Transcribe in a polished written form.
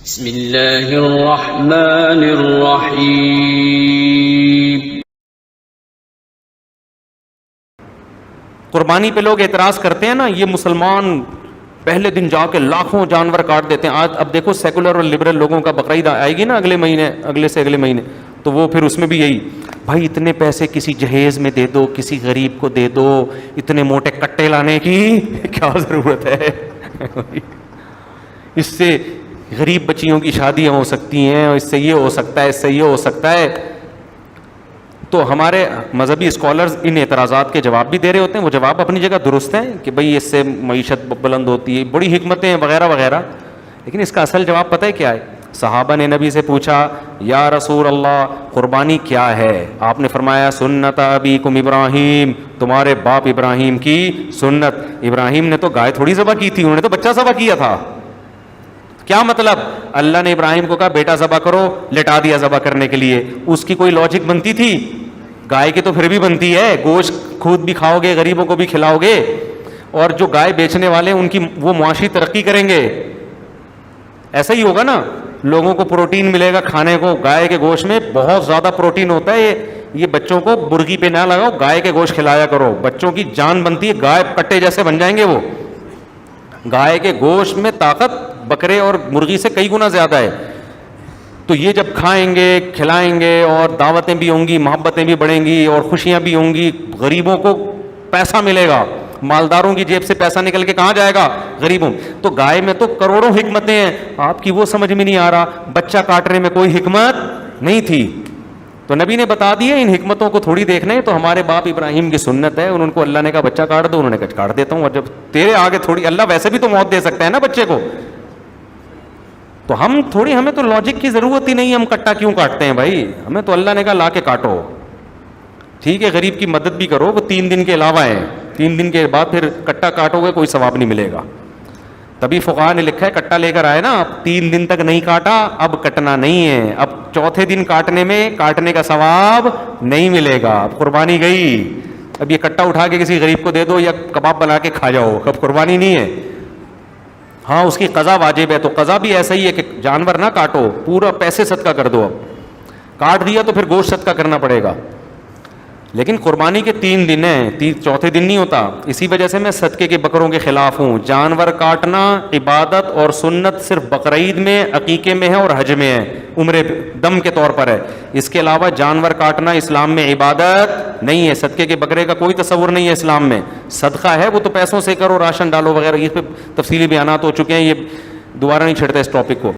بسم اللہ الرحمن الرحیم۔ قربانی پہ لوگ اعتراض کرتے ہیں نا، یہ مسلمان پہلے دن جا کے لاکھوں جانور کاٹ دیتے ہیں۔ آج اب دیکھو سیکولر اور لبرل لوگوں کا بقرعید آئے گی نا اگلے مہینے، اگلے سے اگلے مہینے، تو وہ پھر اس میں بھی یہی، بھائی اتنے پیسے کسی جہیز میں دے دو، کسی غریب کو دے دو، اتنے موٹے کٹے لانے کی کیا ضرورت ہے؟ اس سے غریب بچیوں کی شادیاں ہو سکتی ہیں، اور اس سے یہ ہو سکتا ہے، اس سے یہ ہو سکتا ہے۔ تو ہمارے مذہبی اسکالرز ان اعتراضات کے جواب بھی دے رہے ہوتے ہیں، وہ جواب اپنی جگہ درست ہیں کہ بھئی اس سے معیشت بلند ہوتی ہے، بڑی حکمتیں وغیرہ وغیرہ، لیکن اس کا اصل جواب پتہ ہے کیا ہے؟ صحابہ نے نبی سے پوچھا یا رسول اللہ قربانی کیا ہے؟ آپ نے فرمایا سنت ابیکم ابراہیم، تمہارے باپ ابراہیم کی سنت۔ ابراہیم نے تو گائے تھوڑی ذبح کی تھی، انہوں نے تو بچہ ذبح کیا تھا۔ کیا مطلب؟ اللہ نے ابراہیم کو کہا بیٹا ذبح کرو، لٹا دیا ذبح کرنے کے لیے۔ اس کی کوئی لاجک بنتی تھی؟ گائے کی تو پھر بھی بنتی ہے، گوشت خود بھی کھاؤ گے، غریبوں کو بھی کھلاؤ گے، اور جو گائے بیچنے والے ان کی وہ معاشی ترقی کریں گے۔ ایسا ہی ہوگا نا، لوگوں کو پروٹین ملے گا کھانے کو، گائے کے گوشت میں بہت زیادہ پروٹین ہوتا ہے، یہ بچوں کو برگی پہ نہ لگاؤ، گائے کے گوشت کھلایا کرو، بچوں کی جان بنتی ہے، گائے کٹے جیسے بن جائیں گے وہ۔ گائے کے گوشت میں طاقت بکرے اور مرغی سے کئی گنا زیادہ ہے۔ تو یہ جب کھائیں گے، کھلائیں گے، اور دعوتیں بھی ہوں گی، محبتیں بھی بڑھیں گی، اور خوشیاں بھی ہوں گی، غریبوں کو پیسہ ملے گا، مالداروں کی جیب سے پیسہ نکل کے کہاں جائے گا؟ غریبوں۔ تو گائے میں تو کروڑوں حکمتیں ہیں، آپ کی وہ سمجھ میں نہیں آ رہا، بچہ کاٹنے میں کوئی حکمت نہیں تھی۔ تو نبی نے بتا دیا ان حکمتوں کو تھوڑی دیکھنا ہے، تو ہمارے باپ ابراہیم کی سنت ہے، ان کو اللہ نے کہا بچہ کاٹ دو، انہوں نے کہا کاٹ دیتا ہوں، اور جب تیرے آگے تھوڑی، اللہ ویسے بھی تو موت دے سکتا ہے نا بچے کو، تو ہم تھوڑی، ہمیں تو لاجک کی ضرورت ہی نہیں، ہم کٹا کیوں کاٹتے ہیں بھائی؟ ہمیں تو اللہ نے کہا لا کے کاٹو، ٹھیک ہے غریب کی مدد بھی کرو، وہ 3 دن کے علاوہ ہے، 3 دن کے بعد پھر کٹا کاٹو گے کوئی ثواب نہیں ملے گا۔ تبھی فقہا نے لکھا ہے کٹا لے کر آئے نا، 3 دن تک نہیں کاٹا، اب کٹنا نہیں ہے، اب چوتھے دن کاٹنے میں کاٹنے کا ثواب نہیں ملے گا، اب قربانی گئی۔ اب یہ کٹا اٹھا کے کسی غریب کو دے دو یا کباب بنا کے کھا جاؤ، اب قربانی نہیں ہے۔ ہاں اس کی قضا واجب ہے، تو قضا بھی ایسا ہی ہے کہ جانور نہ کاٹو، پورا پیسے صدقہ کر دو، اب کاٹ دیا تو پھر گوشت صدقہ کرنا پڑے گا۔ لیکن قربانی کے 3 دن ہیں، چوتھے دن نہیں ہوتا، اسی وجہ سے میں صدقے کے بکروں کے خلاف ہوں۔ جانور کاٹنا عبادت اور سنت صرف بقرعید میں، عقیقے میں ہے اور حج میں ہے، عمرے دم کے طور پر ہے، اس کے علاوہ جانور کاٹنا اسلام میں عبادت نہیں ہے۔ صدقے کے بکرے کا کوئی تصور نہیں ہے اسلام میں، صدقہ ہے وہ تو پیسوں سے کرو، راشن ڈالو وغیرہ، اس پہ تفصیلی بیانات ہو چکے ہیں، یہ دوبارہ نہیں چھڑتے اس ٹاپک کو۔